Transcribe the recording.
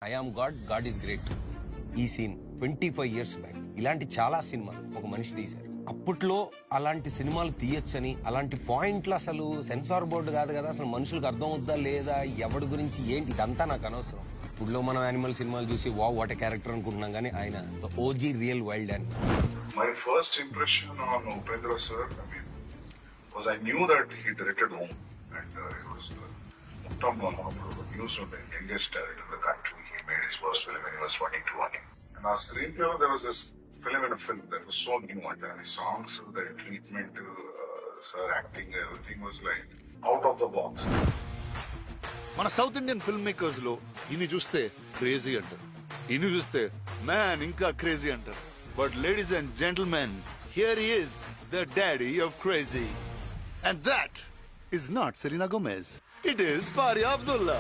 I am God, God is great. ఈ scene 25 years back ఇలాంటి చాలా సినిమాలు ఒక మనిషి తీశారు. అప్పట్లో అలాంటి సినిమాలు తీయొచ్చని, అలాంటి పాయింట్లు అసలు సెన్సార్ బోర్డు కాదు కదా, అసలు మనుషులకు అర్థం అవుద్దా లేదా, ఎవడి గురించి ఏంటి, ఇదంతా నాకు అనవసరం. ఇప్పుడులో మనం యానిమల్ సినిమాలు చూసి వావ్ వాట్ ఎ క్యారెక్టర్ అనుకుంటున్నాం, కానీ ఆయన ఓజీ రియల్ వైల్డ్ అని. My first impression on Upendra sir, was I knew that he directed Home, and it was Uttam news on the youngest director in the country. He made his first film when he was 22. And our screenplay, there was this film in a film that was so new, and the songs, the treatment, sir acting, everything was like out of the box. మన south Indian film makers లో ఇన్ని చూస్తే crazy అంటారు, ఇన్ని చూస్తే man ఇంకా crazy అంటారు. But ladies and gentlemen, here he is the daddy of crazy, and that is not Selena Gomez, it is Faria Abdullah.